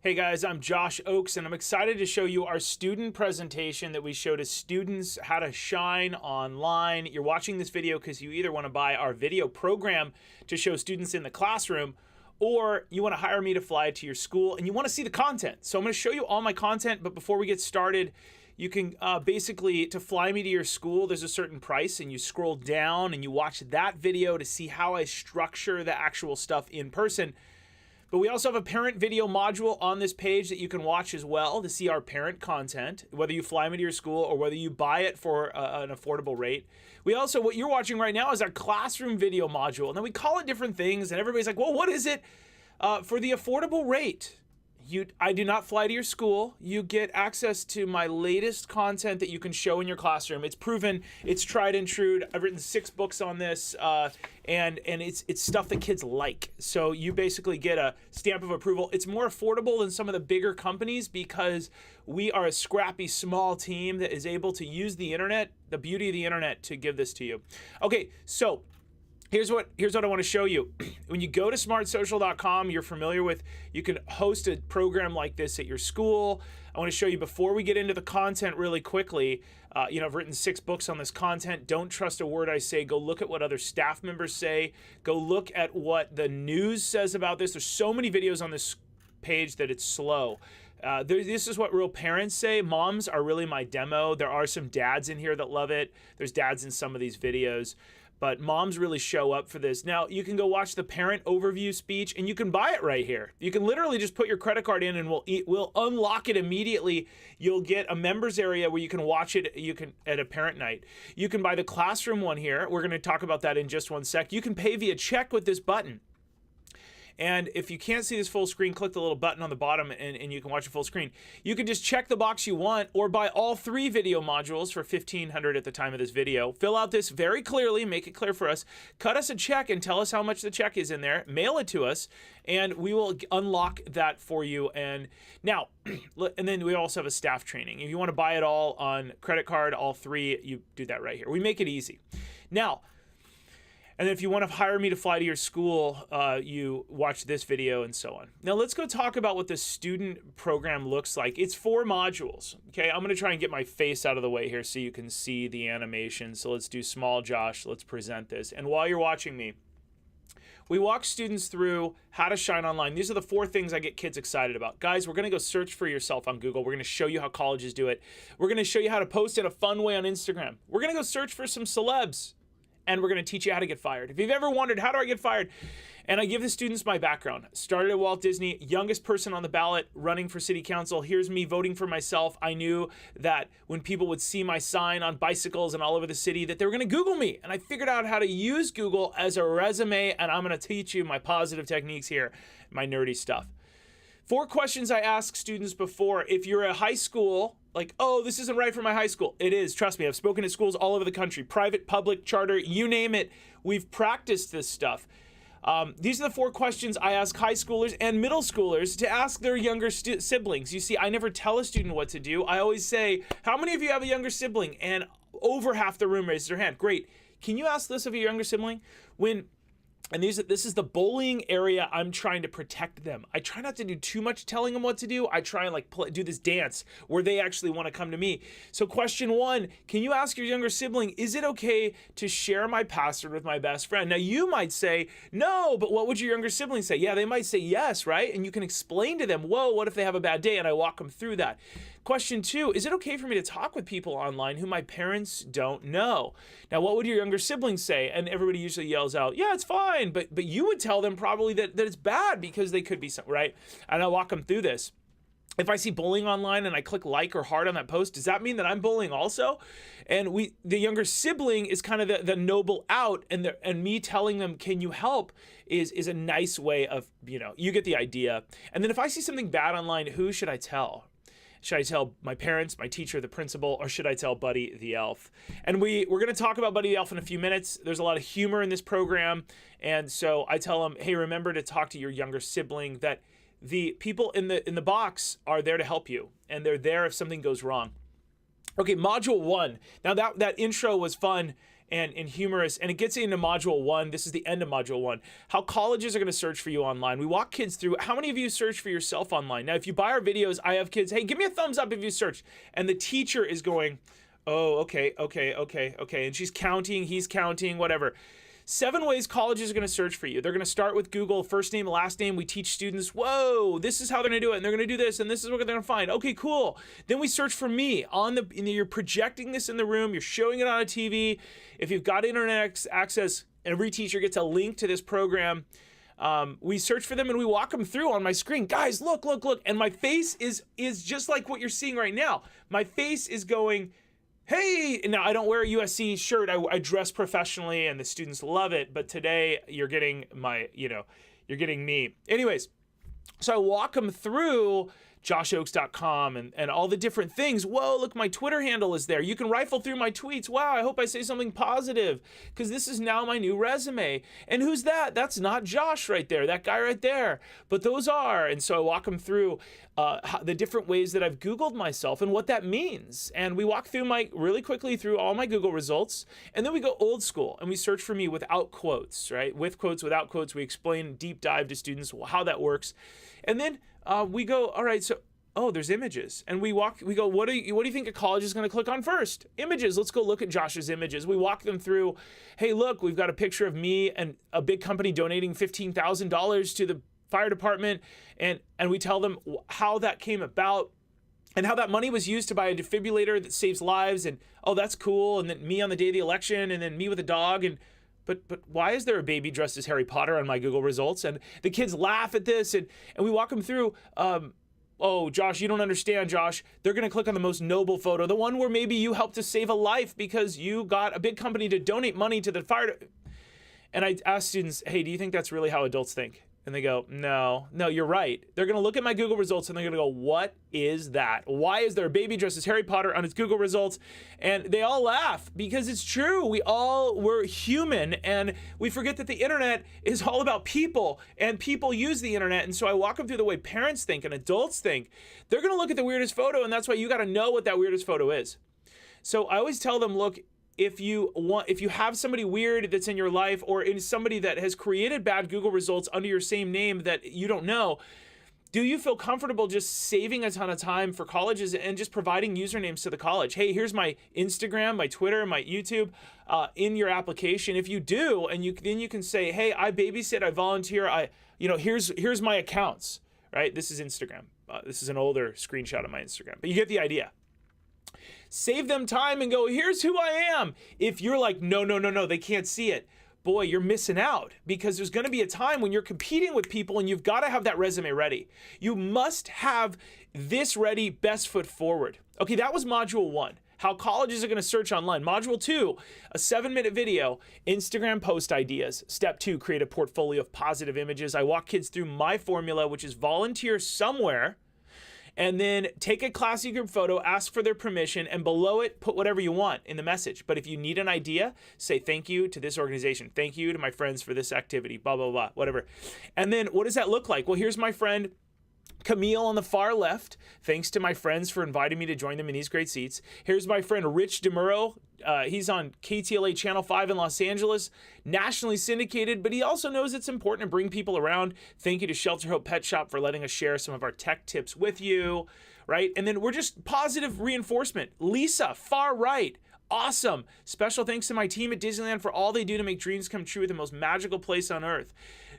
Hey guys, I'm Josh Ochs, and I'm excited to show you our student presentation that we show to students how to shine online. You're watching this video because you either want to buy our video program to show students in the classroom, or you want to hire me to fly to your school and you want to see the content. So I'm going to show you all my content, but before we get started, you can basically, to fly me to your school, there's a certain price, and you scroll down and you watch that video to see how I structure the actual stuff in person. But we also have a parent video module on this page that you can watch as well to see our parent content, whether you fly me to your school or whether you buy it for an affordable rate. We also, what you're watching right now is our classroom video module. Now we call it different things and everybody's like, well, what is it? For the affordable rate, I do not fly to your school. You get access to my latest content that you can show in your classroom. It's proven, it's tried and true. I've written 6 books on this, and it's stuff that kids like. So you basically get a stamp of approval. It's more affordable than some of the bigger companies because we are a scrappy small team that is able to use the internet, the beauty of the internet, to give this to you. Okay, so Here's what I want to show you. When you go to smartsocial.com, you're familiar with, you can host a program like this at your school. I want to show you, before we get into the content really quickly, I've written 6 books on this content. Don't trust a word I say. Go look at what other staff members say. Go look at what the news says about this. There's so many videos on this page that it's slow. This is what real parents say. Moms are really my demo. There are some dads in here that love it. There's dads in some of these videos, but moms really show up for this. Now, you can go watch the parent overview speech, and you can buy it right here. You can literally just put your credit card in, and we'll unlock it immediately. You'll get a members area where you can watch it. You can at a parent night. You can buy the classroom one here. We're going to talk about that in just one sec. You can pay via check with this button. And if you can't see this full screen, click the little button on the bottom and you can watch it full screen. You can just check the box you want or buy all 3 video modules for $1,500 at the time of this video. Fill out this very clearly, make it clear for us. Cut us a check and tell us how much the check is in there. Mail it to us and we will unlock that for you. And now, and then we also have a staff training. If you want to buy it all on credit card, all 3, you do that right here. We make it easy. Now, and then if you want to hire me to fly to your school, you watch this video and so on. Now let's go talk about what the student program looks like. It's 4 modules, okay? I'm going to try and get my face out of the way here so you can see the animation. So let's do small Josh. Let's present this. And while you're watching me, we walk students through how to shine online. These are the 4 things I get kids excited about. Guys, we're going to go search for yourself on Google. We're going to show you how colleges do it. We're going to show you how to post in a fun way on Instagram. We're going to go search for some celebs. And we're going to teach you how to get fired. If you've ever wondered, how do I get fired? And I give the students my background. Started at Walt Disney, youngest person on the ballot, running for city council. Here's me voting for myself. I knew that when people would see my sign on bicycles and all over the city, that they were going to Google me. And I figured out how to use Google as a resume, and I'm going to teach you my positive techniques here, my nerdy stuff. 4 questions I ask students before. If you're a high school, like, oh, this isn't right for my high school. It is, trust me. I've spoken at schools all over the country, private, public, charter, you name it. We've practiced this stuff. These are the 4 questions I ask high schoolers and middle schoolers to ask their younger siblings. You see, I never tell a student what to do. I always say, how many of you have a younger sibling? And over half the room raises their hand. Great. Can you ask this of your younger sibling? And this is the bullying area. I'm trying to protect them. I try not to do too much telling them what to do. I try and do this dance where they actually want to come to me. So question 1, can you ask your younger sibling, is it okay to share my password with my best friend? Now you might say, no, but what would your younger sibling say? Yeah, they might say yes, right? And you can explain to them, whoa, what if they have a bad day? And I walk them through that. Question 2, is it okay for me to talk with people online who my parents don't know? Now, what would your younger siblings say? And everybody usually yells out, yeah, it's fine. But you would tell them probably that it's bad because they could be, right? And I walk them through this. If I see bullying online and I click like or heart on that post, does that mean that I'm bullying also? And the younger sibling is kind of the noble out, and me telling them, can you help, is a nice way of, you get the idea. And then if I see something bad online, who should I tell? Should I tell my parents, my teacher, the principal, or should I tell Buddy the Elf? And we're going to talk about Buddy the Elf in a few minutes. There's a lot of humor in this program. And so I tell them, hey, remember to talk to your younger sibling, that the people in the box are there to help you. And they're there if something goes wrong. Okay, module 1. Now that intro was fun. and humorous. And it gets into module 1. This is the end of module 1. How colleges are going to search for you online. We walk kids through. How many of you search for yourself online? Now, if you buy our videos, I have kids, hey, give me a thumbs up if you search. And the teacher is going, oh, okay. And she's counting, he's counting, whatever. 7 ways colleges are going to search for you. They're going to start with Google, first name, last name. We teach students, whoa, this is how they're going to do it. And they're going to do this, and this is what they're going to find. Okay, cool. Then we search for me. You're projecting this in the room. You're showing it on a TV. If you've got internet access, every teacher gets a link to this program. We search for them and we walk them through on my screen. Guys, look. And my face is just like what you're seeing right now. My face is going, hey, now I don't wear a USC shirt. I dress professionally and the students love it. But today you're getting you're getting me. Anyways, so I walk them through joshochs.com and all the different things. Whoa, look, my Twitter handle is there. You can rifle through my tweets. Wow, I hope I say something positive because this is now my new resume. And who's that? That's not Josh right there, that guy right there. But those are. And so I walk them through the different ways that I've Googled myself and what that means. And we walk through really quickly through all my Google results. And then we go old school and we search for me without quotes, right? With quotes, without quotes. We explain deep dive to students how that works. And then we go, all right, so, there's images. And we go, what do you think a college is going to click on first? Images. Let's go look at Josh's images. We walk them through, hey, look, we've got a picture of me and a big company donating $15,000 to the fire department. And we tell them how that came about and how that money was used to buy a defibrillator that saves lives. And, oh, that's cool. And then me on the day of the election and then me with a dog. And But why is there a baby dressed as Harry Potter on my Google results? And the kids laugh at this, and we walk them through, oh, Josh, you don't understand, Josh. They're going to click on the most noble photo, the one where maybe you helped to save a life because you got a big company to donate money to the fire. And I ask students, hey, do you think that's really how adults think? And they go, no, you're right. They're going to look at my Google results and they're going to go, what is that? Why is there a baby dressed as Harry Potter on its Google results? And they all laugh because it's true. We're human and we forget that the internet is all about people and people use the internet. And so I walk them through the way parents think and adults think. They're going to look at the weirdest photo, and that's why you got to know what that weirdest photo is. So I always tell them, look, if you have somebody weird that's in your life or in somebody that has created bad Google results under your same name that you don't know, do you feel comfortable just saving a ton of time for colleges and just providing usernames to the college? Hey, here's my Instagram, my Twitter, my YouTube in your application. If you do, and then you can say, hey, I babysit, I volunteer, here's my accounts, right? This is Instagram. This is an older screenshot of my Instagram, but you get the idea. Save them time and go, here's who I am. If you're like, no, they can't see it. Boy, you're missing out because there's going to be a time when you're competing with people and you've got to have that resume ready. You must have this ready, best foot forward. Okay, that was module 1. How colleges are going to search online. Module 2, a 7-minute video, Instagram post ideas. Step 2, create a portfolio of positive images. I walk kids through my formula, which is volunteer somewhere. And then take a classy group photo, ask for their permission, and below it, put whatever you want in the message. But if you need an idea, say thank you to this organization. Thank you to my friends for this activity, blah, blah, blah, whatever. And then what does that look like? Well, here's my friend Camille on the far left. Thanks to my friends for inviting me to join them in these great seats. Here's my friend Rich DeMuro. He's on KTLA Channel 5 in Los Angeles, nationally syndicated, but he also knows it's important to bring people around. Thank you to Shelter Hope Pet Shop for letting us share some of our tech tips with you, right? And then we're just positive reinforcement. Lisa, far right. Awesome. Special thanks to my team at Disneyland for all they do to make dreams come true at the most magical place on earth.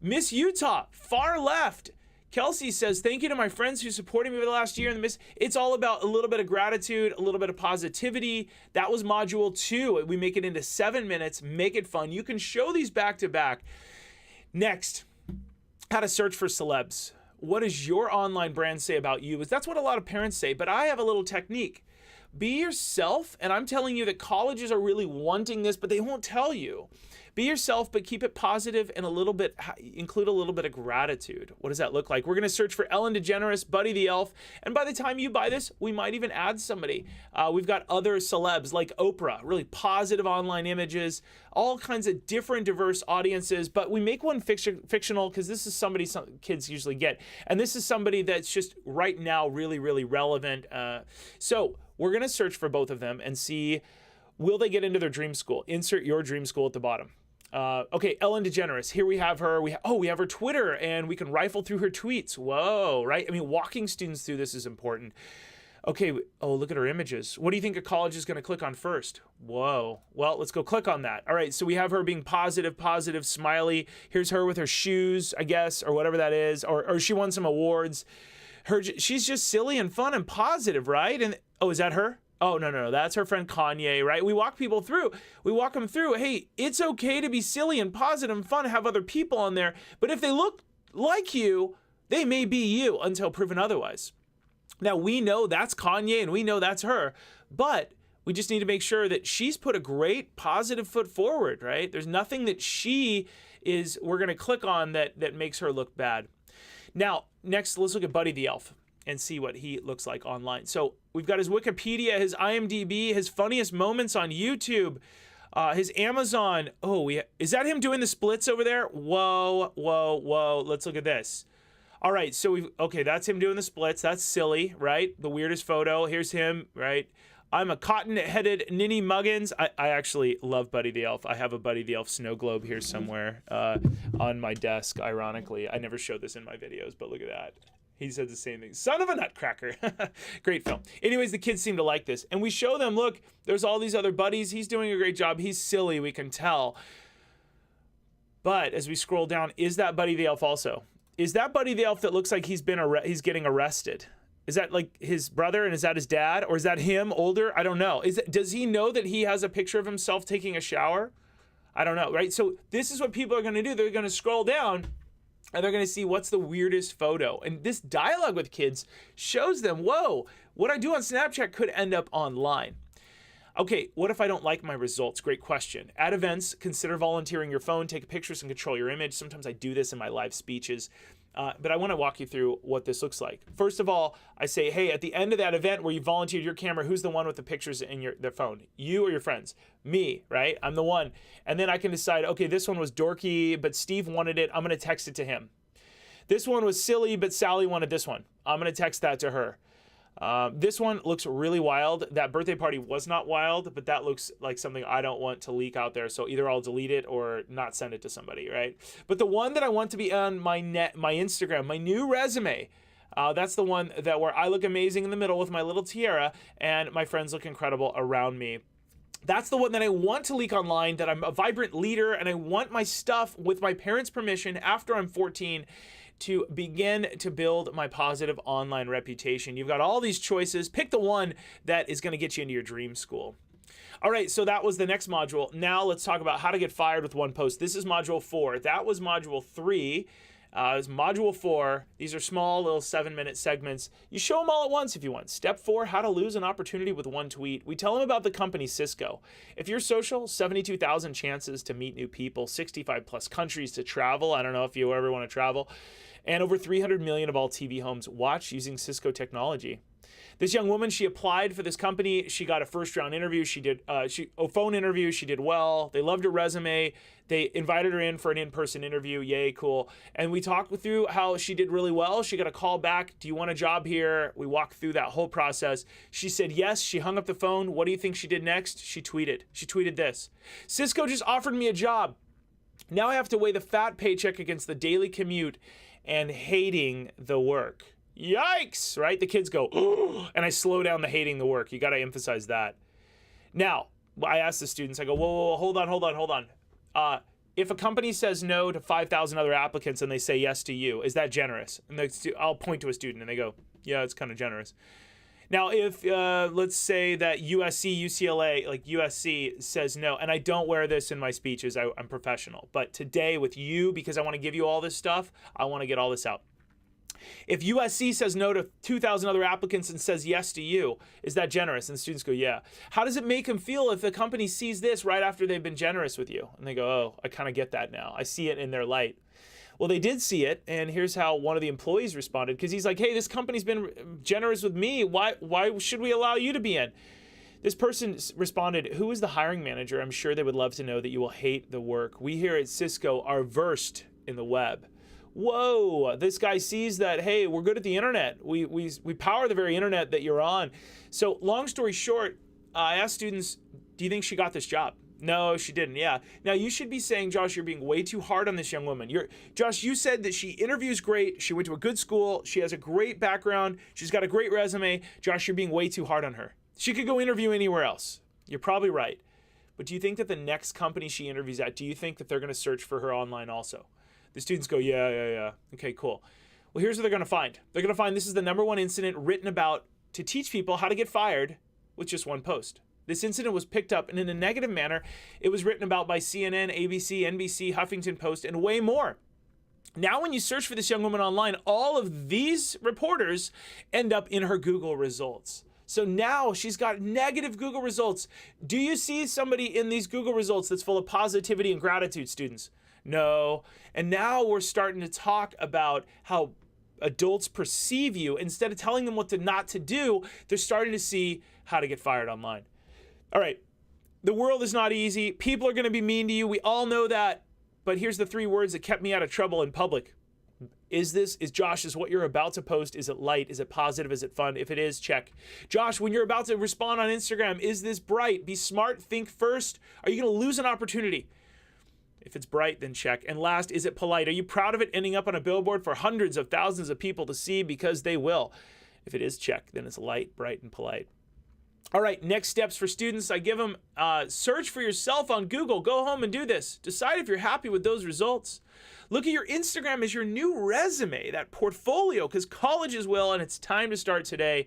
Miss Utah, far left. Kelsey says, thank you to my friends who supported me over the last year. It's all about a little bit of gratitude, a little bit of positivity. That was module 2. We make it into 7 minutes, make it fun. You can show these back to back. Next, how to search for celebs. What does your online brand say about you? That's what a lot of parents say, but I have a little technique. Be yourself, and I'm telling you that colleges are really wanting this, but they won't tell you. Be yourself, but keep it positive and include a little bit of gratitude. What does that look like? We're going to search for Ellen DeGeneres, Buddy the Elf, and by the time you buy this, we might even add somebody. We've got other celebs like Oprah, really positive online images, all kinds of different diverse audiences, but we make one fictional because this is somebody some kids usually get, and this is somebody that's just right now really, really relevant. So we're going to search for both of them and see Will they get into their dream school? Insert your dream school at the bottom. Okay, Ellen DeGeneres. Here we have her. We have her Twitter, and we can rifle through her tweets. Whoa, right? I mean, walking students through this is important. Okay, look at her images. What do you think a college is going to click on first? Whoa. Well, let's go click on that. All right, so we have her being positive, smiley. Here's her with her shoes, I guess, or whatever that is, or she won some awards. She's just silly and fun and positive, right? And is that her? Oh, no, that's her friend Kanye, right? We walk them through, hey, it's okay to be silly and positive and fun, have other people on there, but if they look like you, they may be you until proven otherwise. Now, we know that's Kanye and we know that's her, but we just need to make sure that she's put a great positive foot forward, right? There's nothing that we're going to click on that makes her look bad. Now, next, let's look at Buddy the Elf and see what he looks like online. So we've got his Wikipedia, his IMDb, his funniest moments on YouTube, his Amazon. Is that him doing the splits over there? Whoa. Let's look at this. All right, so that's him doing the splits. That's silly, right? The weirdest photo. Here's him, right? I'm a cotton-headed ninny muggins. I actually love Buddy the Elf. I have a Buddy the Elf snow globe here somewhere on my desk, ironically. I never show this in my videos, but look at that. He said the same thing. Son of a nutcracker. Great film. Anyways, the kids seem to like this. And we show them, look, there's all these other buddies. He's doing a great job. He's silly, we can tell. But as we scroll down, is that Buddy the Elf also? Is that Buddy the Elf that looks like he's getting arrested? Is that like his brother, and is that his dad? Or is that him older? I don't know. Does he know that he has a picture of himself taking a shower? I don't know, right? So this is what people are going to do. They're going to scroll down and they're going to see what's the weirdest photo. And this dialogue with kids shows them, whoa, what I do on Snapchat could end up online. Okay, what if I don't like my results? Great question. At events, consider volunteering your phone, take pictures and control your image. Sometimes I do this in my live speeches, but I want to walk you through what this looks like. First of all, I say, hey, at the end of that event where you volunteered your camera, who's the one with the pictures in their phone? You or your friends? Me, right? I'm the one. And then I can decide, okay, this one was dorky, but Steve wanted it. I'm going to text it to him. This one was silly, but Sally wanted this one. I'm going to text that to her. This one looks really wild. That birthday party was not wild, but that looks like something I don't want to leak out there. So either I'll delete it or not send it to somebody, right? But the one that I want to be on my Instagram, my new resume, that's the one where I look amazing in the middle with my little tiara and my friends look incredible around me. That's the one that I want to leak online, that I'm a vibrant leader and I want my stuff with my parents' permission after I'm 14 to begin to build my positive online reputation. You've got all these choices. Pick the one that is going to get you into your dream school. All right, so that was the next module. Now let's talk about how to get fired with one post. This is module 4. That was module 3. It's module 4. These are small little 7-minute segments. You show them all at once if you want. Step 4, how to lose an opportunity with one tweet. We tell them about the company Cisco. If you're social, 72,000 chances to meet new people, 65 plus countries to travel. I don't know if you ever want to travel. And over 300 million of all TV homes watch using Cisco technology. This young woman, she applied for this company. She got a first-round interview. She did a phone interview. She did well. They loved her resume. They invited her in for an in-person interview. Yay, cool. And we talked through how she did really well. She got a call back. Do you want a job here? We walked through that whole process. She said yes. She hung up the phone. What do you think she did next? She tweeted. She tweeted this. Cisco just offered me a job. Now I have to weigh the fat paycheck against the daily commute and hating the work. Yikes, right? The kids go, oh, and I slow down the hating the work. You got to emphasize that. Now, I ask the students, I go, whoa, hold on. If a company says no to 5,000 other applicants and they say yes to you, is that generous? And I'll point to a student and they go, yeah, it's kind of generous. Now, if let's say that USC, UCLA, like USC says no, and I don't wear this in my speeches, I'm professional, but today with you, because I want to give you all this stuff, I want to get all this out. If USC says no to 2,000 other applicants and says yes to you, is that generous? And the students go, yeah. How does it make them feel if the company sees this right after they've been generous with you? And they go, oh, I kind of get that now. I see it in their light. Well, they did see it, and here's how one of the employees responded, because he's like, hey, this company's been generous with me. Why should we allow you to be in? This person responded, who is the hiring manager? I'm sure they would love to know that you will hate the work. We here at Cisco are versed in the web. Whoa, this guy sees that, hey, we're good at the internet. We power the very internet that you're on. So long story short, I asked students, Do you think she got this job? No, she didn't. Yeah. Now you should be saying, Josh, you're being way too hard on this young woman. Josh, you said that she interviews great. She went to a good school. She has a great background. She's got a great resume. Josh, you're being way too hard on her. She could go interview anywhere else. You're probably right. But do you think that the next company she interviews at, do you think that they're going to search for her online also? The students go, yeah. Okay, cool. Well, here's what they're going to find. They're going to find this is the #1 incident written about to teach people how to get fired with just one post. This incident was picked up, and in a negative manner, it was written about by CNN, ABC, NBC, Huffington Post, and way more. Now, when you search for this young woman online, all of these reporters end up in her Google results. So now she's got negative Google results. Do you see somebody in these Google results that's full of positivity and gratitude, students? No. And now we're starting to talk about how adults perceive you. Instead of telling them what not to do, they're starting to see how to get fired online. All right, the world is not easy. People are going to be mean to you. We all know that. But here's the 3 words that kept me out of trouble in public. Is what you're about to post, is it light? Is it positive? Is it fun? If it is, check. Josh, when you're about to respond on Instagram, is this bright? Be smart, think first. Are you going to lose an opportunity? If it's bright, then check. And last, is it polite? Are you proud of it ending up on a billboard for hundreds of thousands of people to see? Because they will. If it is, check. Then it's light, bright, and polite. All right, next steps for students. I give them search for yourself on Google. Go home and do this. Decide if you're happy with those results. Look at your Instagram as your new resume, that portfolio, because colleges will, and it's time to start today.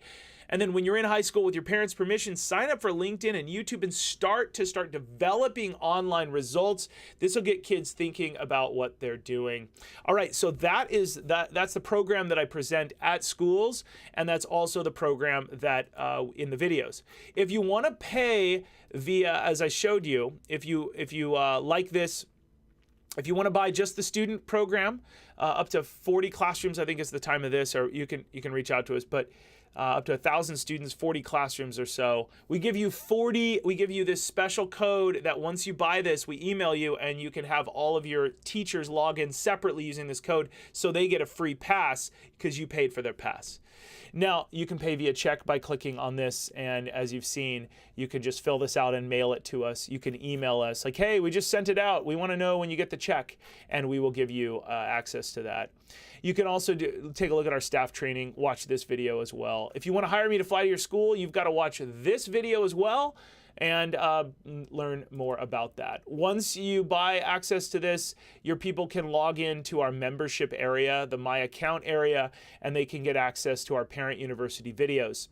And then when you're in high school, with your parents' permission, sign up for LinkedIn and YouTube and start developing online results. This will get kids thinking about what they're doing. All right, so that's the program that I present at schools, and that's also the program that in the videos. If you want to pay via, as I showed you, if you like this, if you want to buy just the student program, up to 40 classrooms, I think is the time of this, or you can reach out to us, but up to 1,000 students, 40 classrooms or so. We give you this special code that once you buy this, we email you, and you can have all of your teachers log in separately using this code, so they get a free pass because you paid for their pass. Now, you can pay via check by clicking on this, and as you've seen, you can just fill this out and mail it to us. You can email us like, hey, we just sent it out. We want to know when you get the check, and we will give you access to that. You can also take a look at our staff training, watch this video as well. If you want to hire me to fly to your school, you've got to watch this video as well and learn more about that. Once you buy access to this, your people can log in to our membership area, the My Account area, and they can get access to our Parent University videos.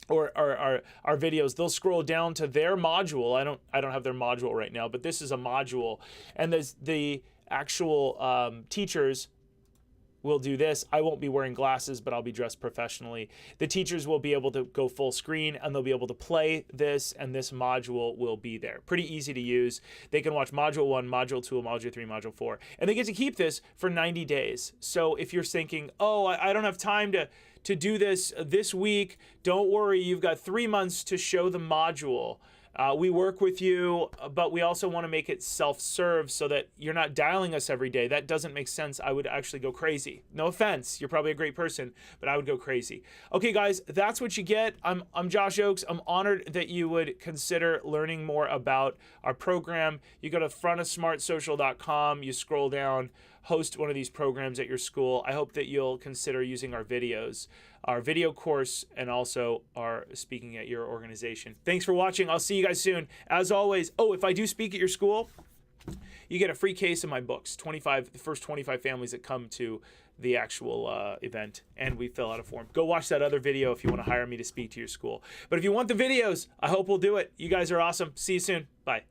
Or our videos. They'll scroll down to their module. I don't have their module right now, but this is a module, and the actual teachers will do this. I won't be wearing glasses, but I'll be dressed professionally. The teachers will be able to go full screen, and they'll be able to play this, and this module will be there. Pretty easy to use. They can watch Module 1, Module 2, Module 3, Module 4, and they get to keep this for 90 days. So if you're thinking, oh, I don't have time to do this week, don't worry. You've got 3 months to show the module. We work with you, but we also want to make it self-serve so that you're not dialing us every day. That doesn't make sense. I would actually go crazy. No offense. You're probably a great person, but I would go crazy. Okay, guys, that's what you get. I'm Josh Ochs. I'm honored that you would consider learning more about our program. You go to frontofsmartsocial.com. You scroll down, host one of these programs at your school. I hope that you'll consider using our videos, our video course, and also our speaking at your organization. Thanks for watching. I'll see you guys soon. As always, if I do speak at your school, you get a free case of my books, the first 25 families that come to the actual event, and we fill out a form. Go watch that other video if you want to hire me to speak to your school. But if you want the videos, I hope we'll do it. You guys are awesome. See you soon. Bye.